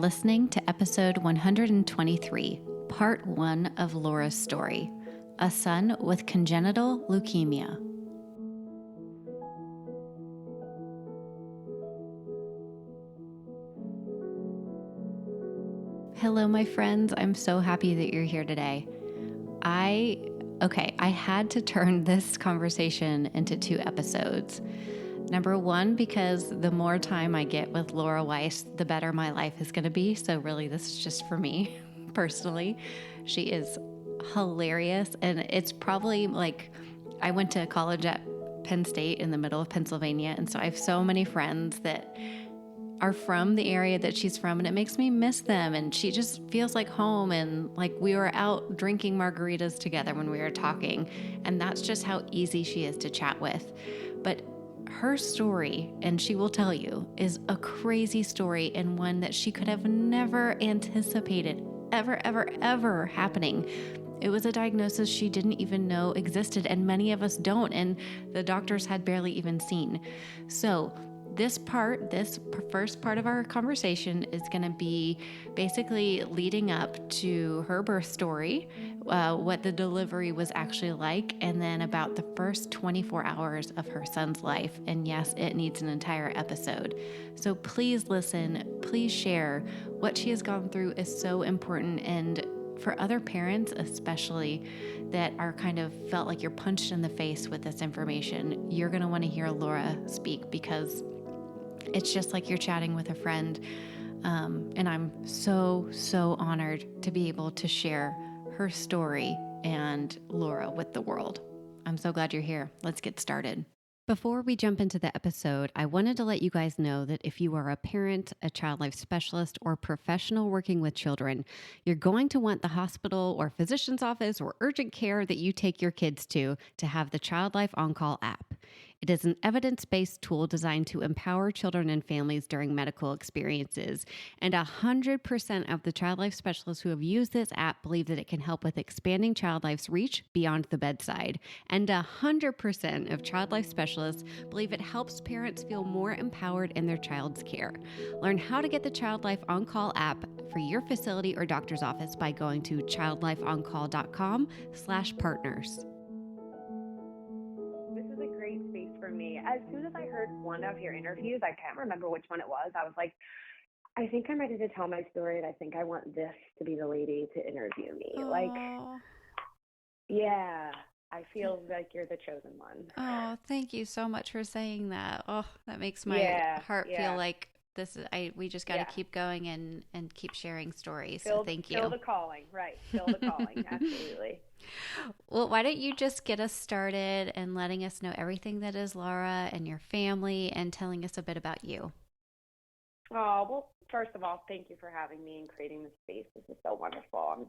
listening to episode 123, part 1 of Laura's story, a son with congenital leukemia. Hello, my friends. I'm so happy that you're here today. I had to turn this conversation into 2 episodes. Number 1, because the more time I get with Laura Weiss, the better my life is going to be. So really, this is just for me personally. She is hilarious. And it's probably like I went to college at Penn State in the middle of Pennsylvania. And so I have so many friends that are from the area that she's from, and it makes me miss them. And she just feels like home, and like we were out drinking margaritas together when we were talking. And that's just how easy she is to chat with. But her story, and she will tell you, is a crazy story, and one that she could have never anticipated ever happening. It was a diagnosis she didn't even know existed, and many of us don't, and the doctors had barely even seen. So this first part of our conversation is going to be basically leading up to her birth story, what the delivery was actually like, and then about the first 24 hours of her son's life. And yes, it needs an entire episode. So please listen, please share. What she has gone through is so important, and for other parents especially that are kind of felt like you're punched in the face with this information, you're going to want to hear Laura speak, because it's just like you're chatting with a friend. And I'm so honored to be able to share her story and Laura with the world. I'm so glad you're here. Let's get started. Before we jump into the episode, I wanted to let you guys know that if you are a parent, a child life specialist, or professional working with children, you're going to want the hospital or physician's office or urgent care that you take your kids to have the Child Life On-Call app. It is an evidence-based tool designed to empower children and families during medical experiences. And 100% of the child life specialists who have used this app believe that it can help with expanding child life's reach beyond the bedside. And 100% of child life specialists believe it helps parents feel more empowered in their child's care. Learn how to get the Child Life On-Call app for your facility or doctor's office by going to childlifeoncall.com/partners. For me, as soon as I heard one of your interviews, I can't remember which one it was, I was like, I think I'm ready to tell my story, and I think I want this to be the lady to interview me. Aww. Like, yeah, I feel like you're the chosen one. Oh, thank you so much for saying that. Oh, that makes my heart feel like we just got to keep going and keep sharing stories. So thank you. Feel the calling, right? Feel the calling, absolutely. Well, why don't you just get us started and letting us know everything that is Laura and your family, and telling us a bit about you. Oh, well, first of all, thank you for having me and creating this space. This is so wonderful. I'm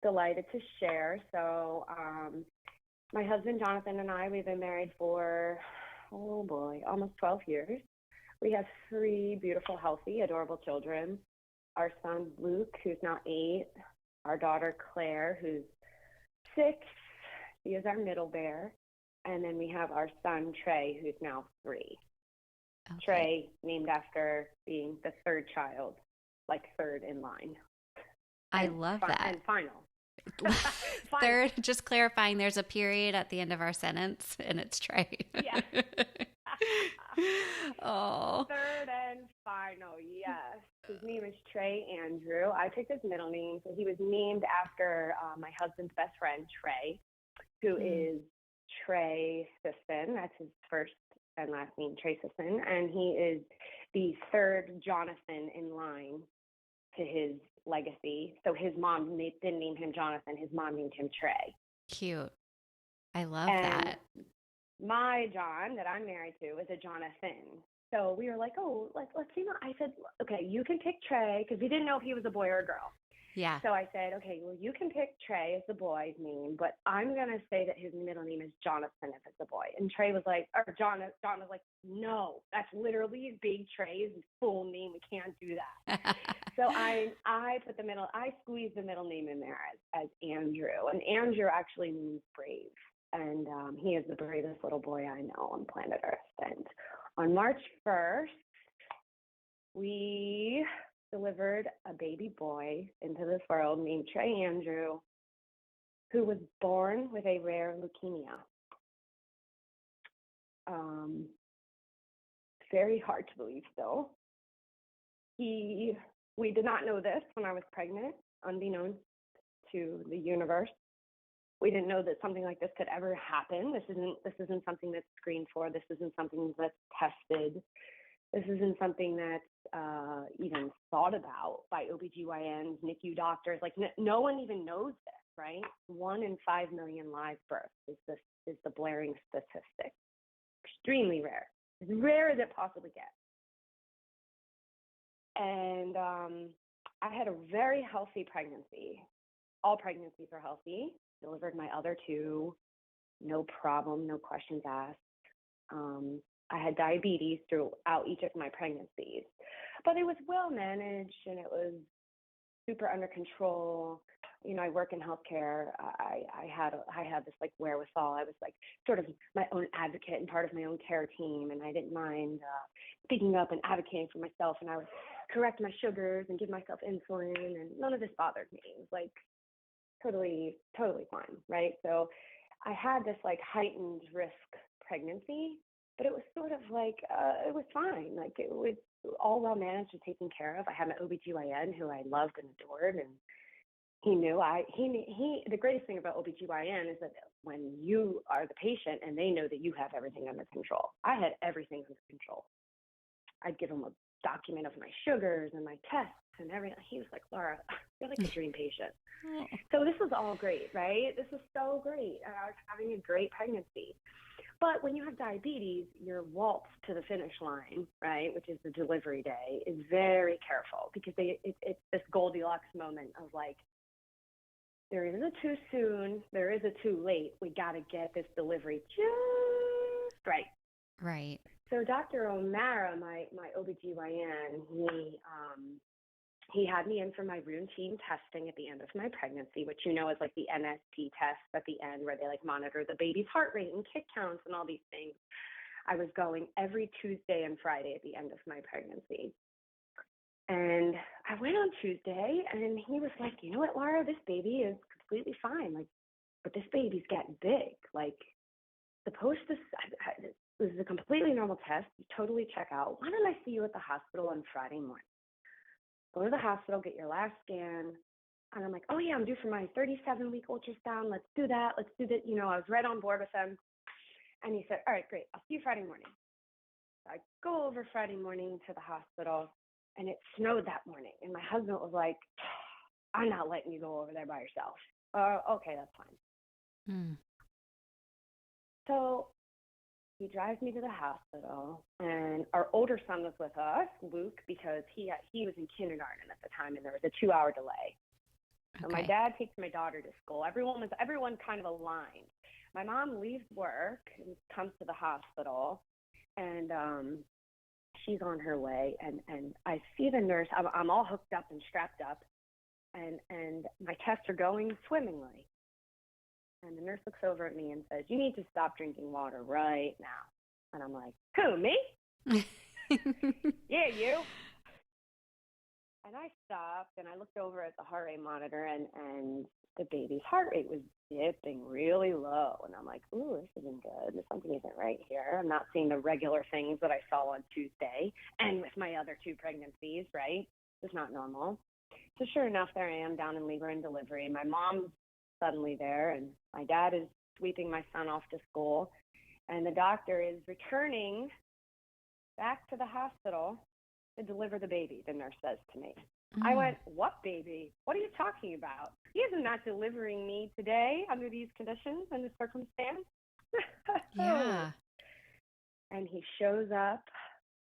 delighted to share. So my husband, Jonathan, and I, we've been married for, almost 12 years. We have 3 beautiful, healthy, adorable children. Our son, Luke, who's now 8. Our daughter, Claire, who's 6. She is our middle bear. And then we have our son, Trey, who's now 3. Okay. Trey, named after being the 3rd child, like 3rd in line. I love that. And final. Third, just clarifying, there's a period at the end of our sentence, and it's Trey. Yeah. Oh. 3rd and final, yes. His name is Trey Andrew. I picked his middle name, so he was named after my husband's best friend, Trey, who is Trey Sisson. That's his first and last name, Trey Sisson. And he is the 3rd Jonathan in line to his legacy. So his mom didn't name him Jonathan. His mom named him Trey. Cute. I love that. My John that I'm married to is a Jonathan. So we were like, let's see. I said, okay, you can pick Trey, because we didn't know if he was a boy or a girl. Yeah. So I said, okay, well, you can pick Trey as the boy's name, but I'm going to say that his middle name is Jonathan if it's a boy. And Trey was like, or John was like, no, that's literally Big Trey's full name. We can't do that. So I squeezed the middle name in there as Andrew. And Andrew actually means brave. And he is the bravest little boy I know on planet Earth. And on March 1st, delivered a baby boy into this world named Trey Andrew, who was born with a rare leukemia. Very hard to believe still. We did not know this when I was pregnant, unbeknownst to the universe. We didn't know that something like this could ever happen. This isn't something that's screened for. This isn't something that's tested. This isn't something that's even thought about by OBGYNs, NICU doctors. Like no one even knows this, right? 1 in 5 million live births is the blaring statistic. Extremely rare. As rare as it possibly gets. And I had a very healthy pregnancy. All pregnancies are healthy. Delivered my other 2, no problem, no questions asked. I had diabetes throughout each of my pregnancies, but it was well managed and it was super under control. You know, I work in healthcare. I had this like wherewithal. I was like sort of my own advocate and part of my own care team, and I didn't mind speaking up and advocating for myself. And I would correct my sugars and give myself insulin, and none of this bothered me. It was like totally fine, right? So I had this like heightened risk pregnancy, but it was sort of like it was fine. Like it was all well managed and taken care of. I had my OBGYN who I loved and adored, and he knew the greatest thing about OBGYN is that when you are the patient and they know that you have everything under control. I had everything under control. I'd give him a document of my sugars and my tests and everything. He was like, Laura, you're like a dream patient. So this was all great, right? This was so great. I was having a great pregnancy. But when you have diabetes, your waltz to the finish line, right, which is the delivery day, is very careful because it's this Goldilocks moment of like, there is a too soon, there is a too late. We got to get this delivery just right. Right. So Dr. O'Mara, my OBGYN, he had me in for my routine testing at the end of my pregnancy, which you know is like the NST test at the end where they like monitor the baby's heart rate and kick counts and all these things. I was going every Tuesday and Friday at the end of my pregnancy. And I went on Tuesday and he was like, you know what, Laura, this baby is completely fine. Like, but this baby's getting big. Like, this is a completely normal test. You totally check out. Why don't I see you at the hospital on Friday morning? Go to the hospital, get your last scan. And I'm like, oh yeah, I'm due for my 37-week ultrasound. Let's do that. You know, I was right on board with him. And he said, all right, great. I'll see you Friday morning. So I go over Friday morning to the hospital, and it snowed that morning. And my husband was like, I'm not letting you go over there by yourself. Okay, that's fine. So he drives me to the hospital, and our older son was with us, Luke, because he was in kindergarten at the time, and there was a 2-hour delay. So my dad takes my daughter to school. Everyone kind of aligned. My mom leaves work and comes to the hospital, and she's on her way, and I see the nurse. I'm all hooked up and strapped up, and my tests are going swimmingly. And the nurse looks over at me and says, you need to stop drinking water right now. And I'm like, who, me? Yeah, you. And I stopped and I looked over at the heart rate monitor, and the baby's heart rate was dipping really low. And I'm like, ooh, this isn't good. Something isn't right here. I'm not seeing the regular things that I saw on Tuesday and with my other 2 pregnancies, right? It's not normal. So sure enough, there I am down in labor and delivery. My mom's suddenly there, and my dad is sweeping my son off to school, and the doctor is returning back to the hospital to deliver the baby, the nurse says to me. I went, what baby? What are you talking about? He is not delivering me today under these conditions and this circumstance. Yeah. And he shows up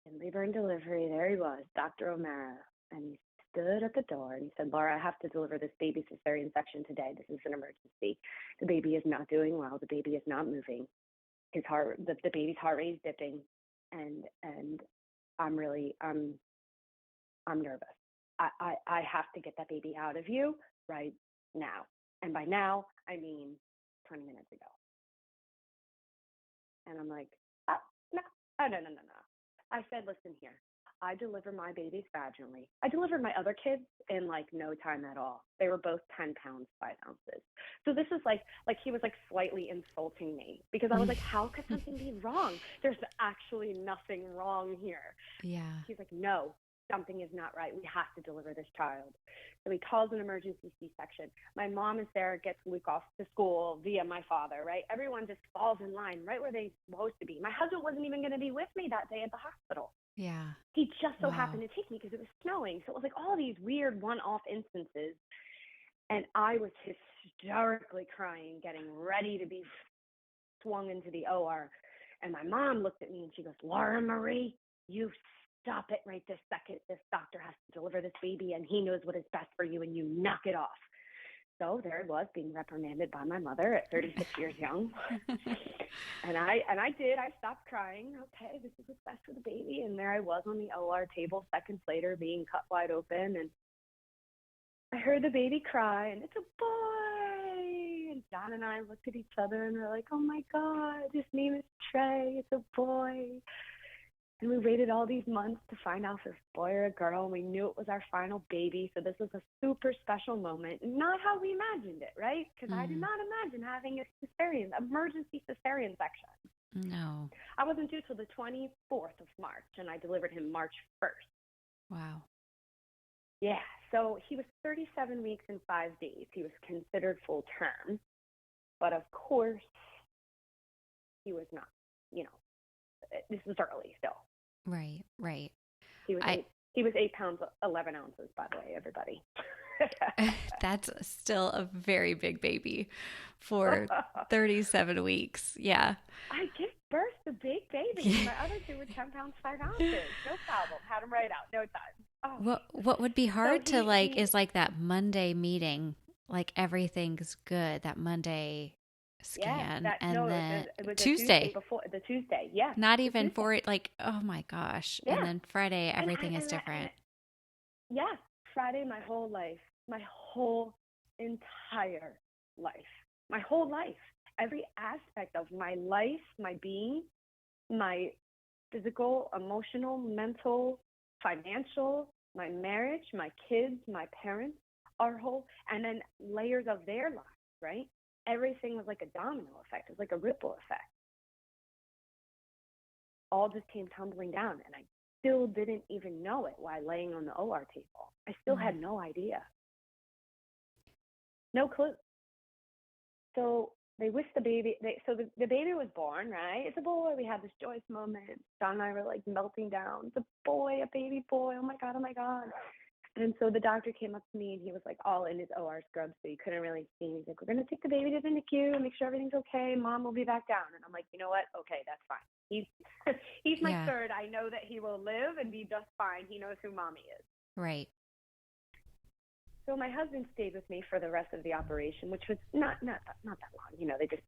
in labor and delivery. There he was, Dr. O'Mara, and he stood at the door and he said, Laura, I have to deliver this baby cesarean section today. This is an emergency. The baby is not doing well. The baby is not moving. The baby's heart rate is dipping, and I'm nervous. I have to get that baby out of you right now. And by now, I mean 20 minutes ago. And I'm like, no. I said, listen here. I deliver my babies vaginally. I delivered my other kids in like no time at all. They were both 10 pounds, 5 ounces. So this is like he was like slightly insulting me because I was like, how could something be wrong? There's actually nothing wrong here. Yeah. He's like, no, something is not right. We have to deliver this child. So he calls an emergency C-section. My mom is there, gets Luke off to school via my father, right? Everyone just falls in line right where they're supposed to be. My husband wasn't even going to be with me that day at the hospital. Yeah. He just so happened to take me because it was snowing. So it was like all these weird one-off instances. And I was hysterically crying, getting ready to be swung into the OR. And my mom looked at me and she goes, Laura Marie, you stop it right this second. This doctor has to deliver this baby and he knows what is best for you and you knock it off. So there I was being reprimanded by my mother at 36 years young. And I did. I stopped crying. Okay, this is what's best for the baby. And there I was on the OR table seconds later being cut wide open. And I heard the baby cry and it's a boy. And John and I looked at each other and we're like, oh my God, his name is Trey. It's a boy. And we waited all these months to find out if it was a boy or a girl. And we knew it was our final baby. So this was a super special moment. Not how we imagined it, right? Because I did not imagine having a emergency cesarean section. No. I wasn't due till the 24th of March, and I delivered him March 1st. Wow. Yeah. So he was 37 weeks and 5 days. He was considered full term. But of course, he was not, this was early still. Right. He was 8 pounds, 11 ounces, by the way, everybody. That's still a very big baby for 37 weeks. Yeah. I gave birth to big babies. Yeah. My other two were 10 pounds, 5 ounces. No problem. Had them right out. No time. Oh. What would be hard is like that Monday meeting, like everything's good, that Monday scan, then it was Tuesday before the Tuesday, yeah, not even for it, like, oh my gosh, yeah. And then Friday everything is different. Yeah, Friday, my whole entire life, every aspect of my life, my being, my physical, emotional, mental, financial, my marriage, my kids, my parents, our whole, and then layers of their lives, right? Everything was like a domino effect. It was like a ripple effect. All just came tumbling down, and I still didn't even know it while laying on the OR table. I still had no idea. No clue. So they whisked the baby. The baby was born, right? It's a boy. We had this joyous moment. John and I were like melting down. It's a boy, a baby boy. Oh my God, oh my God. And so the doctor came up to me and he was like all in his OR scrubs, so you couldn't really see me. He's like, we're going to take the baby to the NICU and make sure everything's okay. Mom will be back down. And I'm like, you know what? Okay, that's fine. He's my third. I know that he will live and be just fine. He knows who mommy is. Right. So my husband stayed with me for the rest of the operation, which was not that long. They just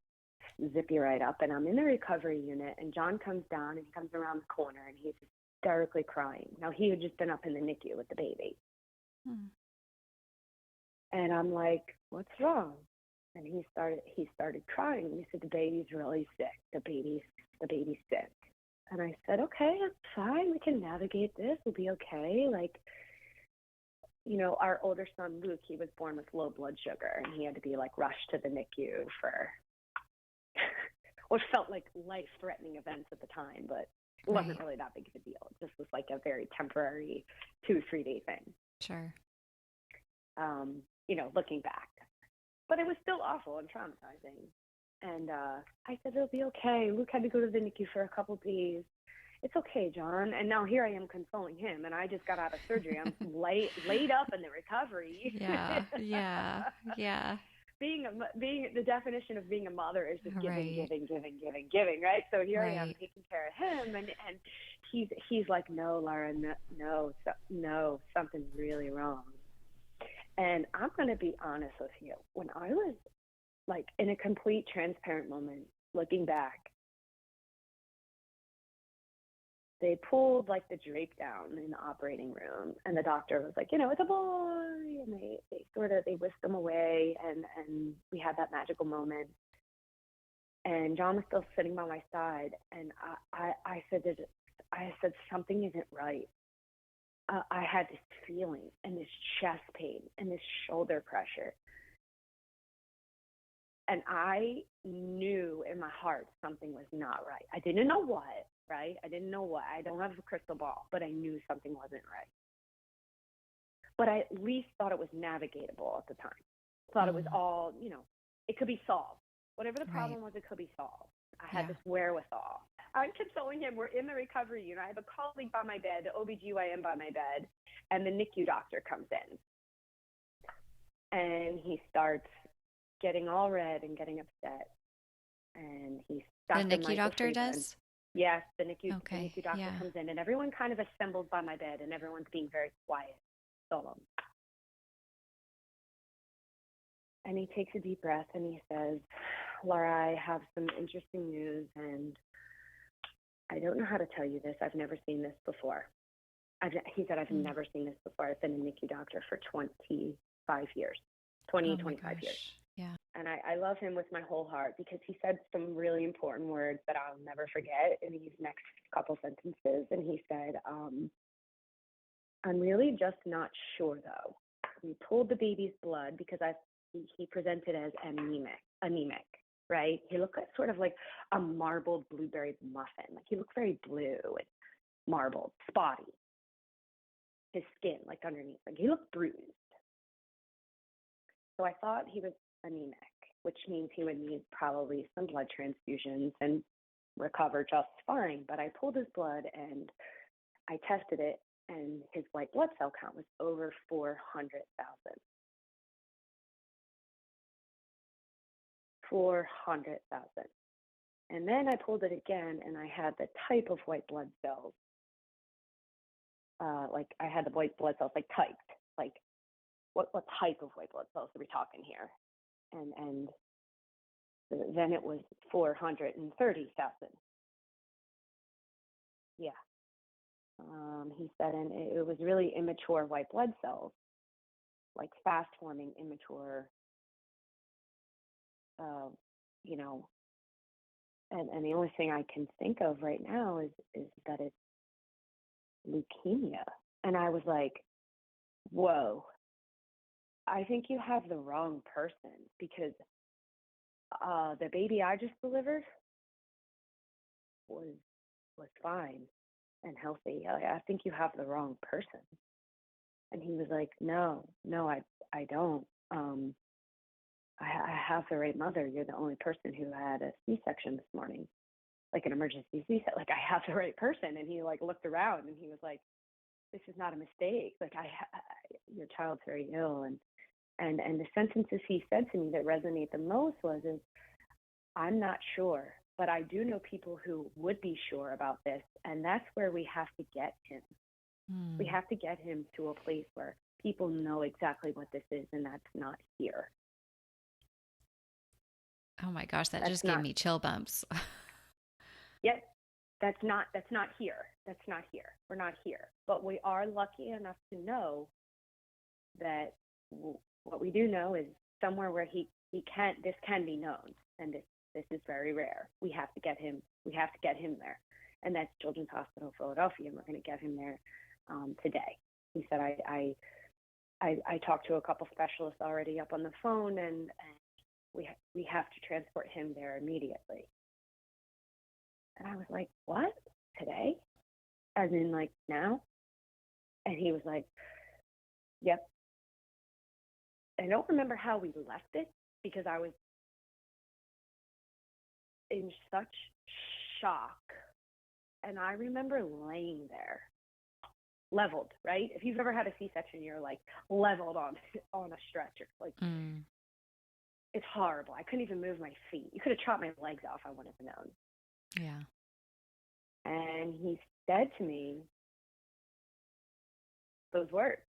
zip you right up. And I'm in the recovery unit, and John comes down, and he comes around the corner, and he's hysterically crying. Now, he had just been up in the NICU with the baby. And I'm like, what's wrong? And he started crying. He said, the baby's really sick. The baby's sick. And I said, okay, that's fine. We can navigate this. We'll be okay. Like, our older son, Luke, he was born with low blood sugar, and he had to be like rushed to the NICU for what felt like life-threatening events at the time, but it wasn't really that big of a deal. It just was like a very temporary 2-3 day thing. Sure. Looking back. But it was still awful and traumatizing. And I said, it'll be okay. Luke had to go to the NICU for a couple days. It's okay, John. And now here I am consoling him, and I just got out of surgery. I'm laid up in the recovery. Yeah. Being the definition of being a mother is just giving, right? So here I am taking care of him, and he's like, no, Laura, no, something's really wrong. And I'm going to be honest with you. When I was like in a complete transparent moment, looking back, they pulled like the drape down in the operating room, and the doctor was like, it's a boy, and they whisked him away, and we had that magical moment. And John was still sitting by my side, and I said something isn't right. I had this feeling and this chest pain and this shoulder pressure. And I knew in my heart something was not right. I didn't know what, right? I didn't know what. I don't have a crystal ball, but I knew something wasn't right. But I at least thought it was navigatable at the time. Thought it was all, it could be solved. Whatever the problem was, it could be solved. I had this wherewithal. I'm consoling him. We're in the recovery unit. I have a colleague by my bed, the OBGYN by my bed, and the NICU doctor comes in. And he starts getting all red and getting upset. And he's The NICU doctor does? Yes, the NICU doctor comes in, and everyone kind of assembles by my bed, and everyone's being very quiet, solemn. And he takes a deep breath, and he says, Laura, I have some interesting news, and I don't know how to tell you this. I've never seen this before. He said, I've never seen this before. I've been a NICU doctor for 25 years, 25 years. Yeah. And I love him with my whole heart because he said some really important words that I'll never forget in these next couple sentences. And he said, I'm really just not sure, though. We pulled the baby's blood because he presented as anemic, right? He looked sort of like a marbled blueberry muffin. Like he looked very blue and marbled, spotty. His skin, like underneath, like he looked bruised. So I thought he was anemic, which means he would need probably some blood transfusions and recover just fine. But I pulled his blood and I tested it, and his white blood cell count was over 400,000. 400,000. And then I pulled it again, and I had the type of white blood cells. Like I had the white blood cells like typed, like what type of white blood cells are we talking here? And then it was 430,000. Yeah. He said, and it was really immature white blood cells, like fast forming immature, and the only thing I can think of right now is that it's leukemia. And I was like, whoa, I think you have the wrong person because the baby I just delivered was fine and healthy. I think you have the wrong person. And he was like, no, I don't. I have the right mother. You're the only person who had a C-section this morning, like an emergency C-section. Like I have the right person. And he like looked around and he was like, this is not a mistake. Like your child's very ill. And the sentences he said to me that resonate the most is, I'm not sure, but I do know people who would be sure about this. And that's where we have to get him. We have to get him to a place where people know exactly what this is, and that's not here. Oh my gosh, that just gave me chill bumps. Yep. That's not here. That's not here. We're not here. But we are lucky enough to know that what we do know is somewhere where this can be known, and this is very rare. We have to get him there. And that's Children's Hospital Philadelphia, and we're going to get him there today. He said, I talked to a couple specialists already up on the phone, and we have to transport him there immediately. And I was like, what? Today? As in like now? And he was like, yep. I don't remember how we left it because I was in such shock. And I remember laying there, leveled, right? If you've ever had a C-section, you're like leveled on a stretcher. Like it's horrible. I couldn't even move my feet. You could have chopped my legs off. I wouldn't have known. Yeah. And he said to me those words.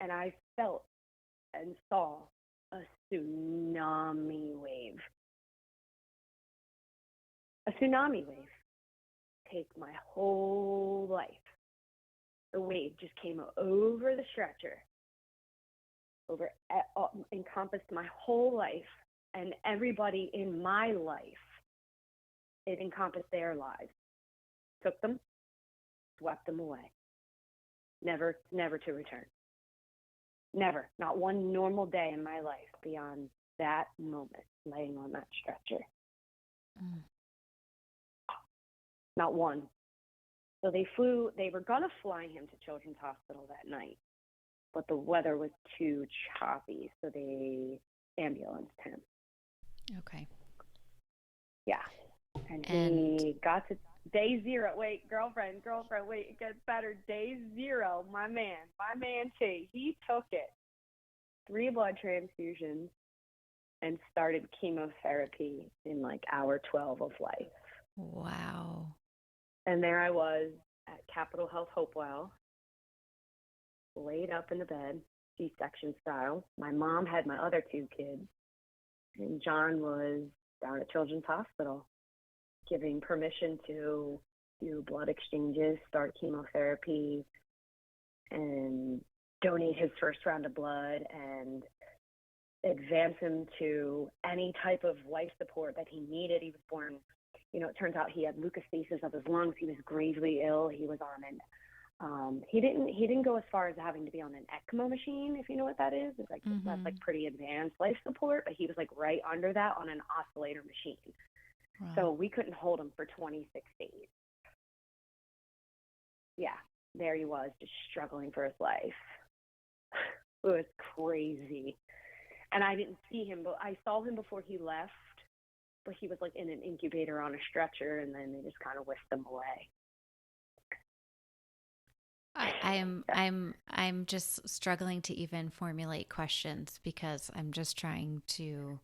And I felt and saw a tsunami wave. A tsunami wave take my whole life. The wave just came over the stretcher, encompassed my whole life, and everybody in my life. It encompassed their lives. Took them, swept them away, never to return. Never, not one normal day in my life beyond that moment, laying on that stretcher. Not one. So they were going to fly him to Children's Hospital that night, but the weather was too choppy, so they ambulanced him. Okay. Yeah. And he got to day zero. Wait, girlfriend, wait, it gets better. Day zero, my man Trey, he took it. 3 blood transfusions and started chemotherapy in like hour 12 of life. Wow. And there I was at Capitol Health Hopewell, laid up in the bed, C-section style. My mom had my other 2 kids, and John was down at Children's Hospital, giving permission to do blood exchanges, start chemotherapy, and donate his first round of blood and advance him to any type of life support that he needed. He was born, it turns out he had leukostasis of his lungs. He was gravely ill. He was on he didn't go as far as having to be on an ECMO machine, if you know what that is. It's like, that's like pretty advanced life support, but he was like right under that on an oscillator machine. Wow. So we couldn't hold him for 26 days. Yeah, there he was, just struggling for his life. It was crazy. And I didn't see him, but I saw him before he left, but he was like in an incubator on a stretcher, and then they just kind of whisked him away. I'm just struggling to even formulate questions because I'm just trying to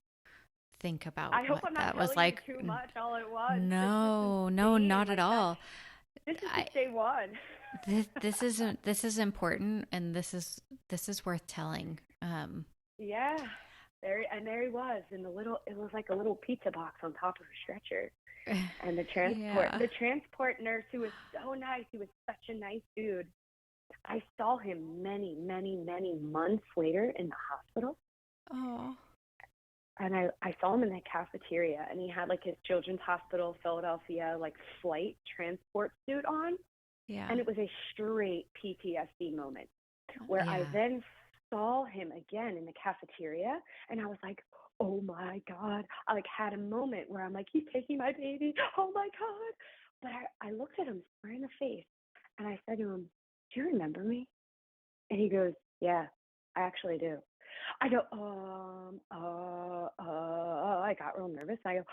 think about I hope what I'm not that was telling like. you too much. All it was. No, not at all. This is just day one. This is important, and this is worth telling. Yeah, there he was in it was like a little pizza box on top of a stretcher. And the transport nurse, who was so nice, he was such a nice dude. I saw him many, many, many months later in the hospital. Oh. And I saw him in the cafeteria, and he had like his Children's Hospital Philadelphia like flight transport suit on. Yeah. And it was a straight PTSD moment where I then saw him again in the cafeteria, and I was like, oh my God. I like had a moment where I'm like, he's taking my baby. Oh my God. But I looked at him square in the face, and I said to him, do you remember me? And he goes, yeah, I actually do. I go, I got real nervous. I go,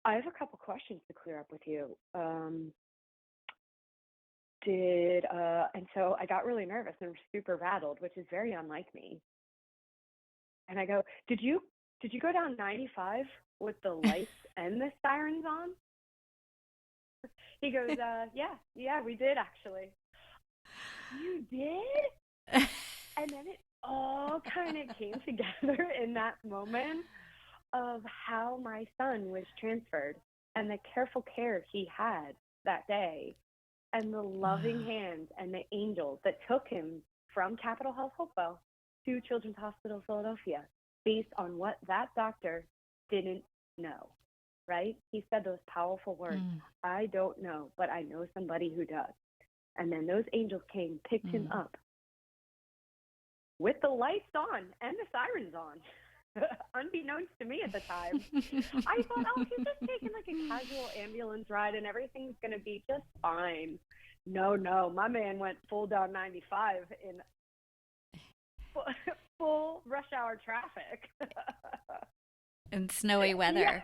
I have a couple questions to clear up with you. And so I got really nervous and super rattled, which is very unlike me. And I go, did you go down 95 with the lights and the sirens on? He goes, yeah, we did actually. You did? And then it all kind of came together in that moment of how my son was transferred and the careful care he had that day and the loving hands and the angels that took him from Capitol Health Hopewell to Children's Hospital Philadelphia based on what that doctor didn't know, right? He said those powerful words, I don't know, but I know somebody who does. And then those angels came, picked him up with the lights on and the sirens on, unbeknownst to me at the time. I thought, he's just taking like a casual ambulance ride and everything's going to be just fine. No, my man went full down 95 in full rush hour traffic. And snowy weather.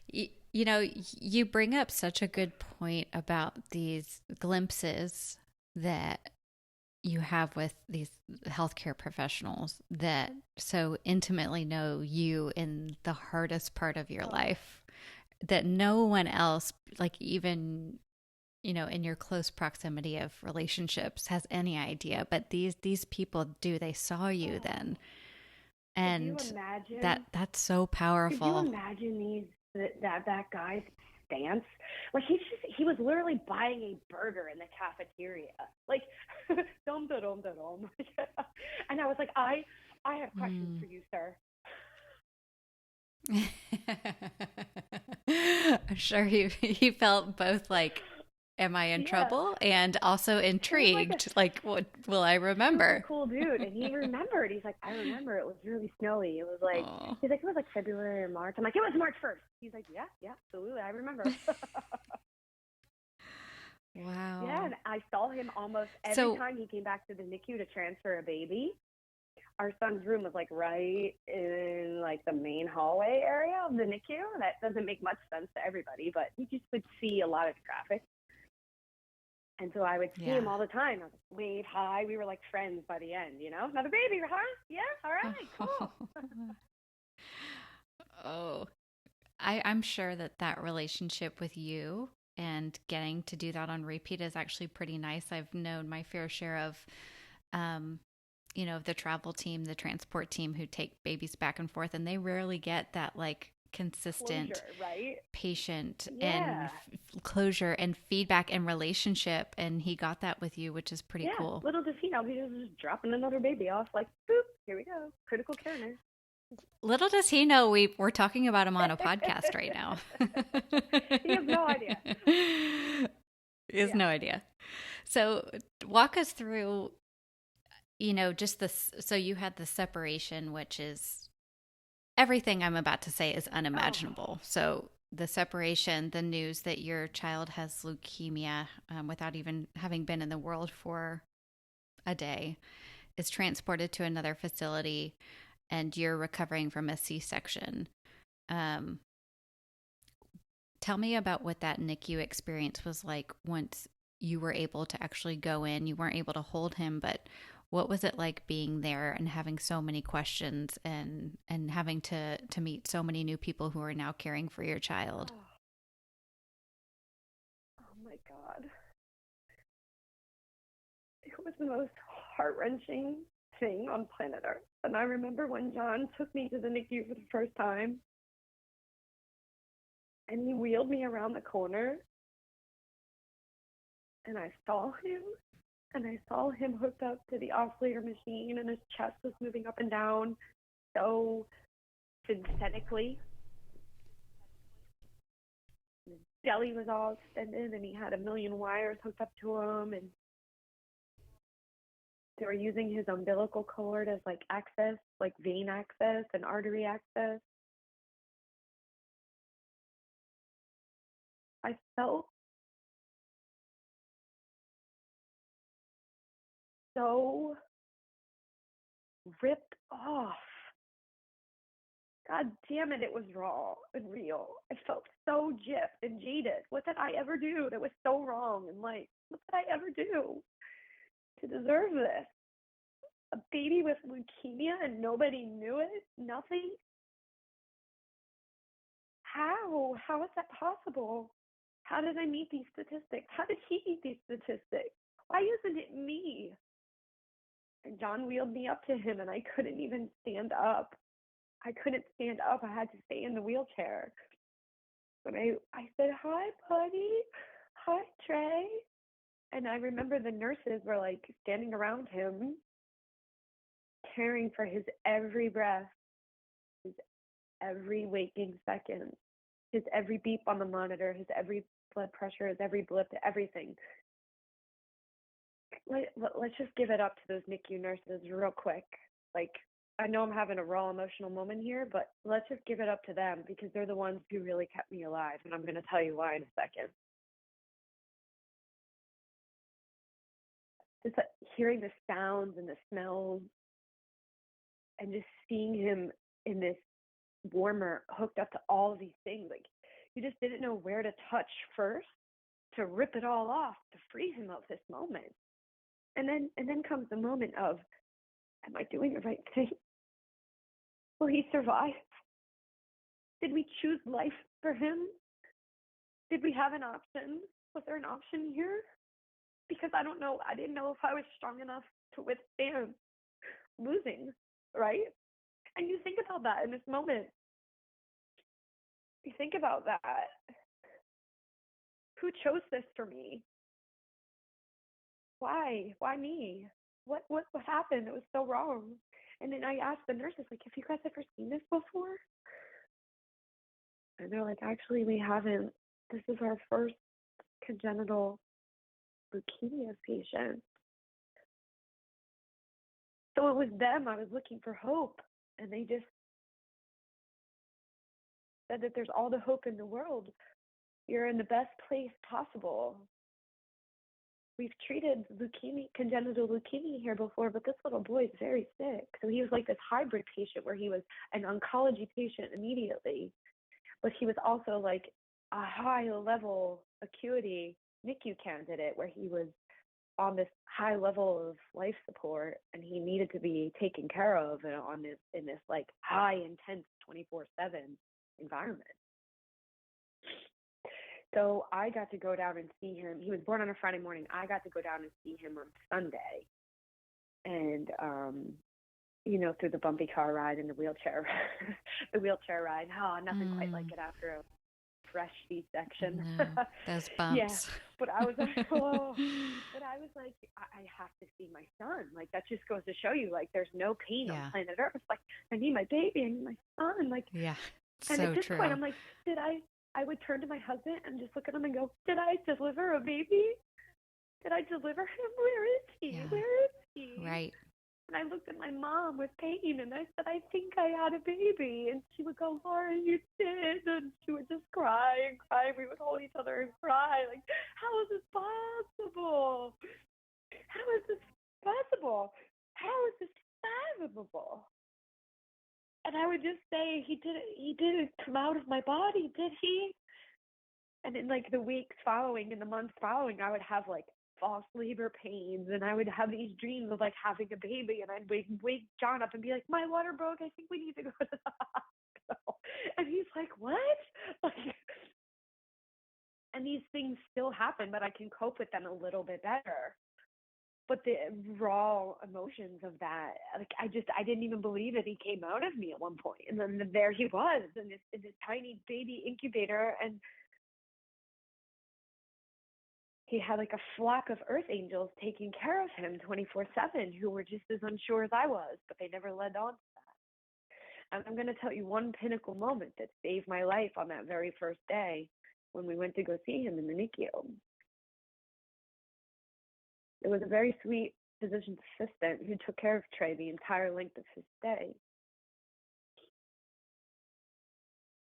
Yes. You bring up such a good point about these glimpses that you have with these healthcare professionals that so intimately know you in the hardest part of your life that no one else, like even, in your close proximity of relationships has any idea, but these people do. They saw you then. And could you imagine, that's so powerful. Could you imagine that guy's stance? Like he was literally buying a burger in the cafeteria. Like dum da dum da dum. And I was like, I have questions for you, sir. I'm sure he felt both like am I in Yeah. trouble? And also He was like a intrigued, like, what will I super remember? cool dude, and he remembered. He's like, I remember it was really snowy. It was like, Oh, he's like, it was like February or March. I'm like, it was March 1st. He's like, yeah, yeah, absolutely, I remember. Yeah, wow. and I saw him almost every So, time he came back to the NICU to transfer a baby. Our son's room was like right in like the main hallway area of the NICU. That doesn't make much sense to everybody, but you just would see a lot of traffic. And so I would see him yeah. all the time. I would wave, hi. We were like friends by the end, you know? Another baby, huh? Yeah, all right, cool. Oh, I'm sure that that relationship with you and getting to do that on repeat is actually pretty nice. I've known my fair share of, um, the travel team, the transport team who take babies back and forth, and they rarely get that like consistent Closure, right? patient and Yeah. closure and feedback and relationship. And he got that with you, which is pretty Yeah. cool. Little does he know, he was just dropping another baby off, like, boop, here we go. Critical care nurse. Little does he know we're talking about him on a podcast right now. He has no idea. He has Yeah. no idea. So walk us through, just this. So you had the separation, which is everything I'm about to say is Oh, unimaginable. So the separation, the news that your child has leukemia without even having been in the world for a day, is transported to another facility, and you're recovering from a C-section. Um, Tell me about what that NICU experience was like once you were able to actually go in. You weren't able to hold him, but what was it like being there and having so many questions and having to meet so many new people who are now caring for your child? oh, oh my God. It was the most heart-wrenching thing on planet Earth. And I remember when John took me to the NICU for the first time and he wheeled me around the corner and I saw him and I saw him hooked up to the oscillator machine and his chest was moving up and down so synthetically. His belly was all extended and he had a million wires hooked up to him and they were using his umbilical cord as like access, like vein access and artery access. I felt so ripped off. God damn it, it was raw and real. I felt so gypped and jaded. What did I ever do that was so wrong? And like, what did I ever do to deserve this? A baby with leukemia and nobody knew it? Nothing? How? How is that possible? How did I meet these statistics? How did he meet these statistics? Why isn't it me? And John wheeled me up to him and I couldn't even stand up. I couldn't stand up. I had to stay in the wheelchair. And I said, hi, buddy. Hi, Trey. And I remember the nurses were like standing around him, caring for his every breath, his every waking second, his every beep on the monitor, his every blood pressure, his every blip, everything. Let's just give it up to those NICU nurses real quick. Like, I know I'm having a raw emotional moment here, but let's just give it up to them because they're the ones who really kept me alive. And I'm going to tell you why in a second. Just like hearing the sounds and the smells and just seeing him in this warmer hooked up to all of these things. Like, you just didn't know where to touch first to rip it all off, to free him of this moment. And then comes the moment of, am I doing the right thing? Will he survive? Did we choose life for him? Did we have an option? Was there an option here? Because I don't know. I didn't know if I was strong enough to withstand losing, right? And you think about that in this moment. You think about that. Who chose this for me? Why? Why me? What happened? It was so wrong. And then I asked the nurses, like, have you guys ever seen this before? And they're like, actually, we haven't. This is our first congenital leukemia patients. So it was them. I was looking for hope, and they just said that there's all the hope in the world. You're in the best place possible. We've treated leukemia, congenital leukemia here before, but this little boy is very sick. So he was like this hybrid patient where he was an oncology patient immediately, but he was also like a high level acuity NICU candidate where he was on this high level of life support and he needed to be taken care of on this in this like high intense 24/7 environment. So I got to go down and see him. He was born on a Friday morning. I got to go down and see him on Sunday. And through the bumpy car ride and the wheelchair ride. Oh, nothing quite like it after a fresh C-section. No, those bumps. Yeah. But I was like, oh. But I was like, I have to see my son. Like, that just goes to show you, like, there's no pain on planet Earth. It's like, I need my baby. I need my son. Like, yeah. And so at this true. point, I'm like, I would turn to my husband and just look at him and go, did I deliver a baby? Did I deliver him? Where is he? Yeah. Where is he? Right. And I looked at my mom with pain and I said, I think I had a baby. And she would go, Laura, you did. And she would just cry and cry. We would hold each other and cry. Like, how is this possible? How is this possible? How is this fathomable? And I would just say, he didn't come out of my body, did he? And in like the weeks following, in the months following, I would have like false labor pains, and I would have these dreams of like having a baby, and I'd wake John up and be like, my water broke, I think we need to go to the hospital. And he's like, what? Like, and these things still happen, but I can cope with them a little bit better. But the raw emotions of that, like I didn't even believe it. He came out of me at one point, and then there he was in this tiny baby incubator, and he had like a flock of earth angels taking care of him 24/7 who were just as unsure as I was, but they never led on to that. And I'm going to tell you one pinnacle moment that saved my life on that very first day when we went to go see him in the NICU. It was a very sweet physician's assistant who took care of Trey the entire length of his stay.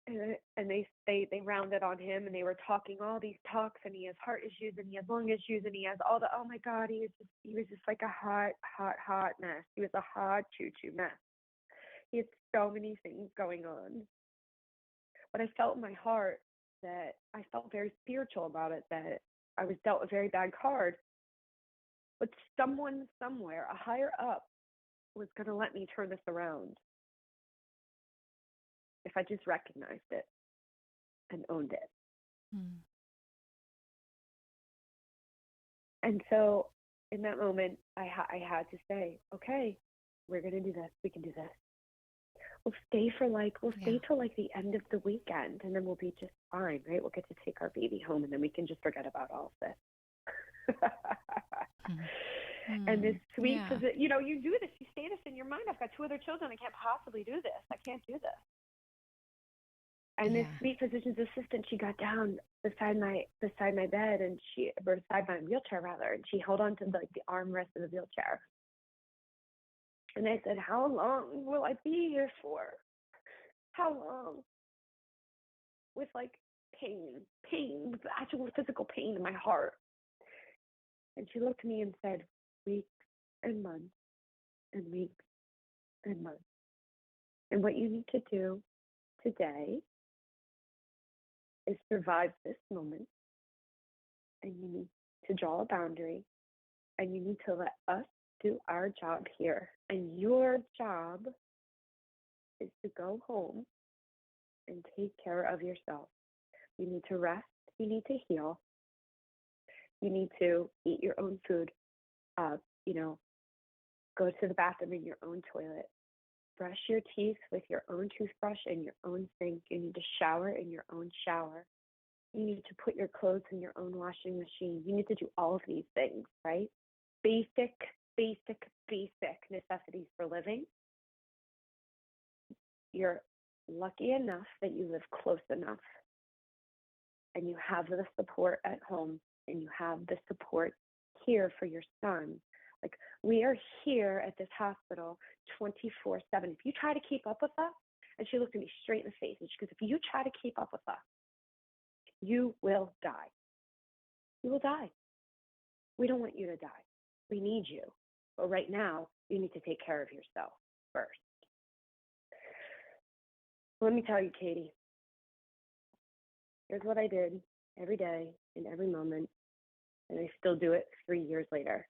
And they rounded on him, and they were talking all these talks, and he has heart issues, and he has lung issues, and he has all the, oh my God, he was just like a hot mess. He was a hot choo-choo mess. He had so many things going on. But I felt in my heart that I felt very spiritual about it, that I was dealt a very bad card. But someone somewhere, a higher up, was going to let me turn this around if I just recognized it and owned it. And so in that moment, I had to say, okay, we're going to do this. We can do this. We'll stay till like the end of the weekend, and then we'll be just fine, right? We'll get to take our baby home, and then we can just forget about all of this. And this sweet, you do this, you say this in your mind. I've got 2 other children. I can't possibly do this. I can't do this. And this sweet physician's assistant, she got down beside my bed, and beside my wheelchair rather, and she held on to like the armrest of the wheelchair. And I said, how long will I be here for? How long? With like pain, with actual physical pain in my heart. And she looked at me and said, weeks and months and weeks and months. And what you need to do today is survive this moment, and you need to draw a boundary, and you need to let us do our job here. And your job is to go home and take care of yourself. You need to rest. You need to heal. You need to eat your own food. Go to the bathroom in your own toilet. Brush your teeth with your own toothbrush and your own sink. You need to shower in your own shower. You need to put your clothes in your own washing machine. You need to do all of these things, right? Basic necessities for living. You're lucky enough that you live close enough, and you have the support at home, and you have the support here for your son. Like, we are here at this hospital 24/7. If you try to keep up with us, and she looked at me straight in the face, and she goes, if you try to keep up with us, you will die. You will die. We don't want you to die. We need you. But right now, you need to take care of yourself first. Let me tell you, Katie, here's what I did every day in every moment, and I still do it 3 years later.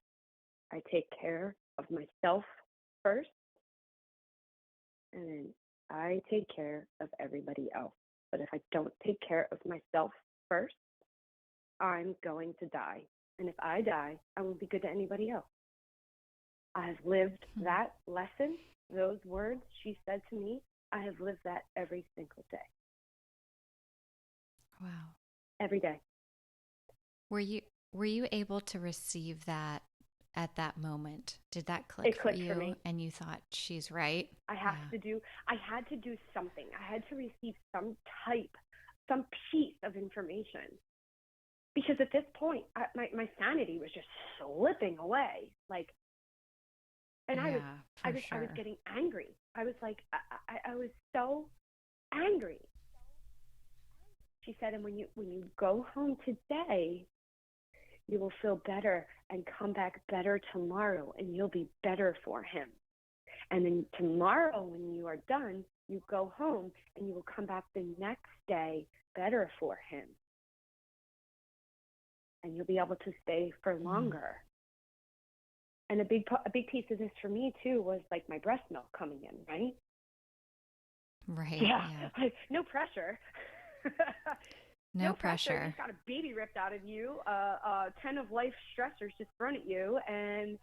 I take care of myself first, and then I take care of everybody else. But if I don't take care of myself first, I'm going to die. And if I die, I won't be good to anybody else. I have lived that lesson, those words she said to me, I have lived that every single day. Wow. Every day. Were you able to receive that at that moment? Did that click for you? For me. And you thought, she's right? I had to do something. I had to receive some piece of information. Because at this point, my sanity was just slipping away. Like, and I was getting angry. I was like, I was so angry. She said, and when you go home today, you will feel better and come back better tomorrow, and you'll be better for him. And then tomorrow, when you are done, you go home and you will come back the next day better for him. And you'll be able to stay for longer. And a big piece of this for me too was like my breast milk coming in, right? Right. Yeah. Like, no pressure. No pressure. You just got a baby ripped out of you, 10 of life stressors just thrown at you. And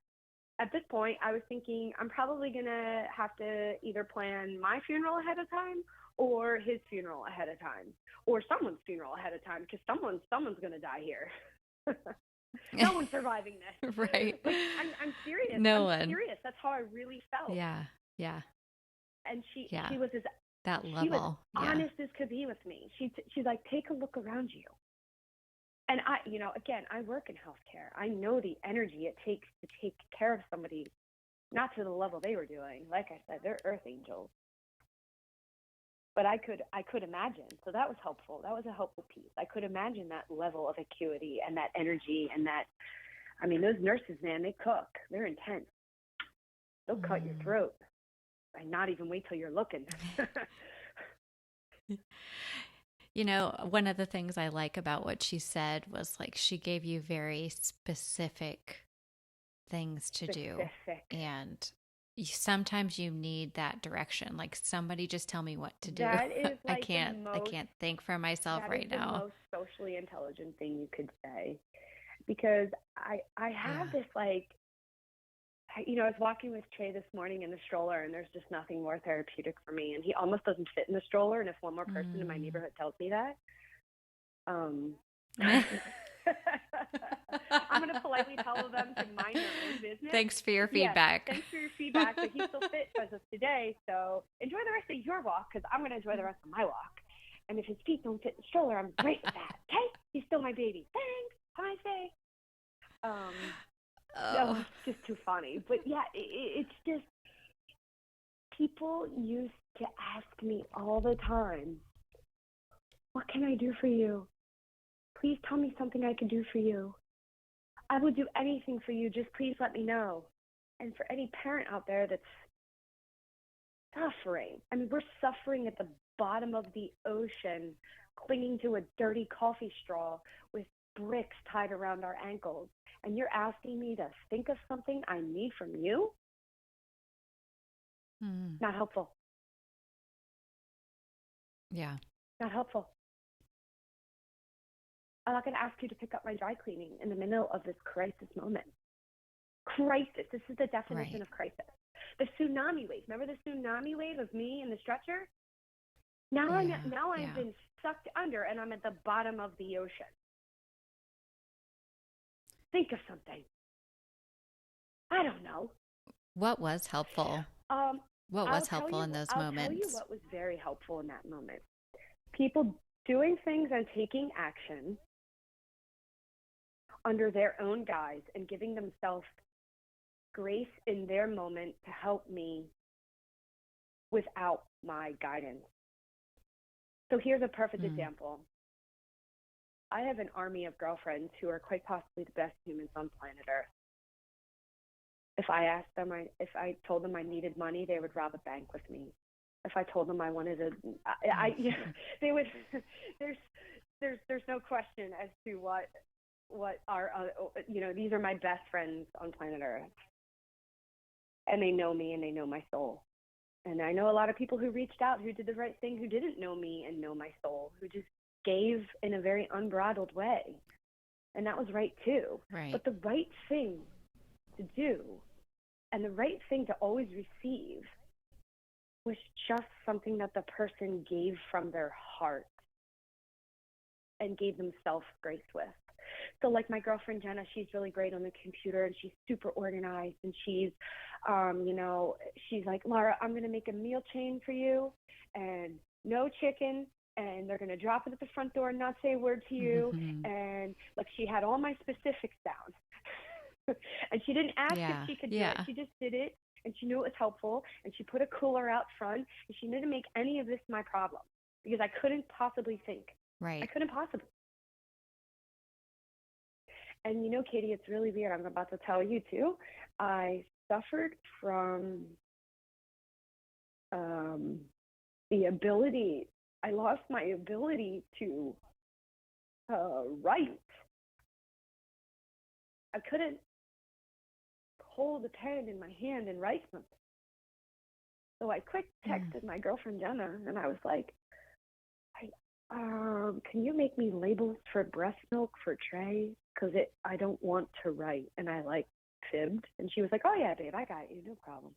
at this point, I was thinking I'm probably going to have to either plan my funeral ahead of time or his funeral ahead of time or someone's funeral ahead of time, because someone's going to die here. No one's surviving this. Right. Like, I'm serious. I'm serious. That's how I really felt. Yeah. And she was as that level. She was honest as could be with me. She's like, take a look around you. And I work in healthcare. I know the energy it takes to take care of somebody, not to the level they were doing. Like I said, they're earth angels. But I could imagine. So that was helpful. That was a helpful piece. I could imagine that level of acuity and that energy and that, I mean, those nurses, man, they cook. They're intense. They'll cut your throat and not even wait till you're looking. One of the things I like about what she said was like she gave you very specific things to do. And sometimes you need that direction. Like, somebody just tell me what to do. That is like I can't think for myself right now. That is the most socially intelligent thing you could say, because I have this like, I was walking with Trey this morning in the stroller, and there's just nothing more therapeutic for me. And he almost doesn't fit in the stroller. And if one more person in my neighborhood tells me that, I'm going to politely tell them to mind their own business. Thanks for your feedback. Thanks for your feedback. But he still fits as of today. So enjoy the rest of your walk, because I'm going to enjoy the rest of my walk. And if his feet don't fit in the stroller, I'm great with that. Okay? He's still my baby. Thanks. Have a nice day. No, it's just too funny. But yeah, it's just, people used to ask me all the time, what can I do for you? Please tell me something I can do for you. I would do anything for you. Just please let me know. And for any parent out there that's suffering, I mean, we're suffering at the bottom of the ocean, clinging to a dirty coffee straw with bricks tied around our ankles. And you're asking me to think of something I need from you? Not helpful. Yeah. Not helpful. I'm not going to ask you to pick up my dry cleaning in the middle of this crisis moment. Crisis. This is the definition of crisis. The tsunami wave. Remember the tsunami wave of me in the stretcher? Now I've been sucked under, and I'm at the bottom of the ocean. Think of something. I don't know. What was helpful? What was helpful in those moments? I'll tell you what was very helpful in that moment. People doing things and taking action under their own guise and giving themselves grace in their moment to help me without my guidance. So here's a perfect example. I have an army of girlfriends who are quite possibly the best humans on planet Earth. If I asked them, if I told them I needed money, they would rob a bank with me. If I told them I wanted they would. There's no question as to what are these are my best friends on planet Earth, and they know me and they know my soul. And I know a lot of people who reached out who did the right thing, who didn't know me and know my soul, who just gave in a very unbridled way. And that was right too. Right. But the right thing to do and the right thing to always receive was just something that the person gave from their heart and gave themselves grace with. So like my girlfriend Jenna, she's really great on the computer and she's super organized, and she's she's like, Laura, I'm going to make a meal chain for you and no chicken, and they're going to drop it at the front door and not say a word to you. And like, she had all my specifics down and she didn't ask if she could do it. She just did it, and she knew it was helpful, and she put a cooler out front, and she didn't make any of this my problem because I couldn't possibly think. Right. I couldn't possibly. And Katie, it's really weird. I'm about to tell you too. I suffered from the ability. I lost my ability to write. I couldn't hold a pen in my hand and write something. So I quick texted my girlfriend Jenna, and I was like, can you make me labels for breast milk for Trey? Because I don't want to write. And I fibbed. And she was like, oh yeah, babe, I got you, no problem.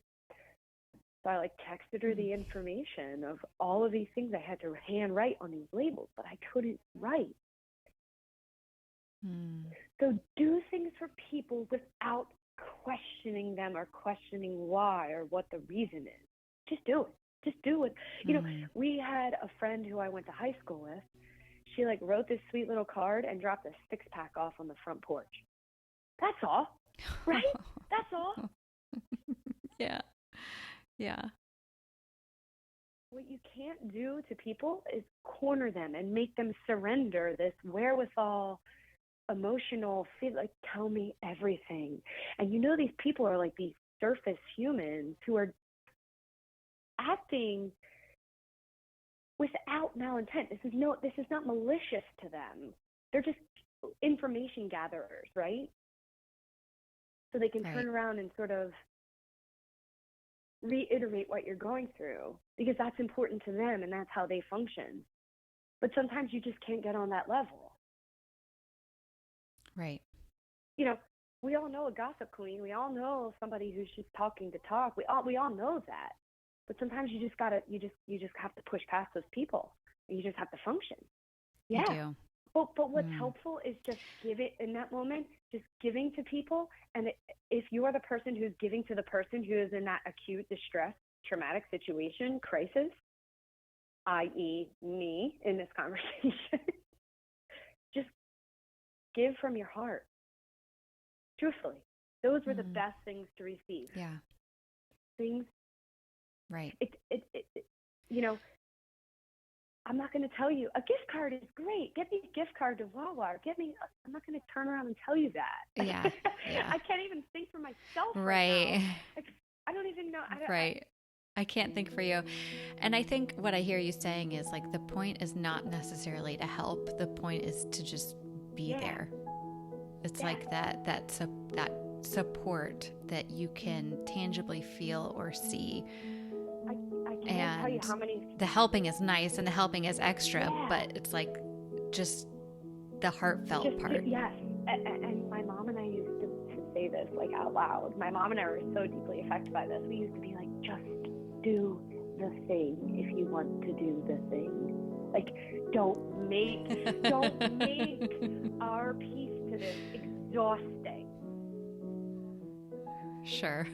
So I texted her the information of all of these things I had to hand write on these labels, but I couldn't write. So do things for people without questioning them or questioning why or what the reason is. Just do it. Just do it. We had a friend who I went to high school with. She wrote this sweet little card and dropped a 6-pack off on the front porch. That's all, right? That's all. Yeah. What you can't do to people is corner them and make them surrender this wherewithal, emotional, tell me everything. And these people are these surface humans who are acting without malintent. This is not malicious to them. They're just information gatherers, right? So they can turn around and sort of reiterate what you're going through because that's important to them and that's how they function. But sometimes you just can't get on that level. Right. We all know a gossip queen. We all know somebody who's just talking to talk. We all know that. But sometimes you just have to push past those people. And you just have to function. Yeah. You do. But what's helpful is just give it in that moment, just giving to people. And if you are the person who's giving to the person who is in that acute distress, traumatic situation, crisis, i.e. me in this conversation, just give from your heart. Truthfully. Those were the best things to receive. Yeah. Things. Right. I'm not going to tell you a gift card is great. Get me a gift card to Wawa. I'm not going to turn around and tell you that. Yeah. I can't even think for myself. Right. I don't even know. I can't think for you. And I think what I hear you saying is the point is not necessarily to help. The point is to just be there. It's that support that you can tangibly feel or see. I can't tell you how many. The helping is nice and the helping is extra, but it's just the heartfelt part. Yes. And my mom and I used to say this out loud. My mom and I were so deeply affected by this. We used to be just do the thing if you want to do the thing. Don't make our piece to this exhausting. Sure.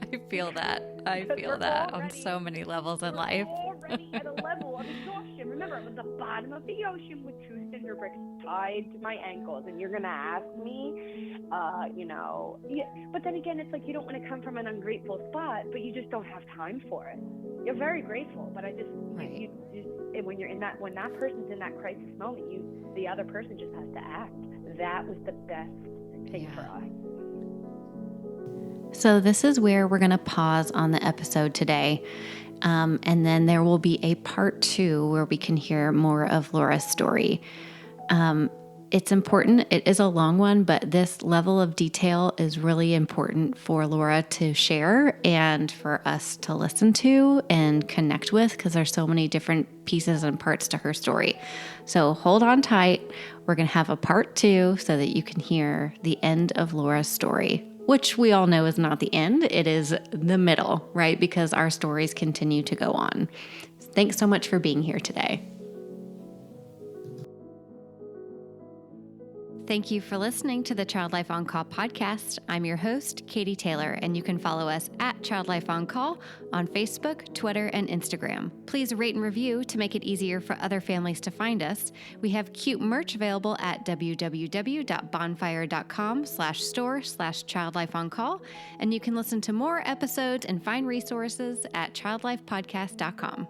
I feel that. I feel that on so many levels in life. We're already at a level of exhaustion. remember, I'm at the bottom of the ocean with 2 cinder bricks tied to my ankles, and you're going to ask me, yeah. But then again, it's like you don't want to come from an ungrateful spot, but you just don't have time for it. You're very grateful, but Right. when you're in that, when that person's in that crisis moment, the other person just has to act. That was the best thing for us. So this is where we're going to pause on the episode today. And then there will be a part 2 where we can hear more of Laura's story. It's important. It is a long one, but this level of detail is really important for Laura to share and for us to listen to and connect with, because there's so many different pieces and parts to her story. So hold on tight. We're going to have a part 2 so that you can hear the end of Laura's story, which we all know is not the end. It is the middle, right? Because our stories continue to go on. Thanks so much for being here today. Thank you for listening to the Child Life On Call podcast. I'm your host, Katie Taylor, and you can follow us at Child Life On Call on Facebook, Twitter, and Instagram. Please rate and review to make it easier for other families to find us. We have cute merch available at www.bonfire.com/store/childlifeoncall, and you can listen to more episodes and find resources at childlifepodcast.com.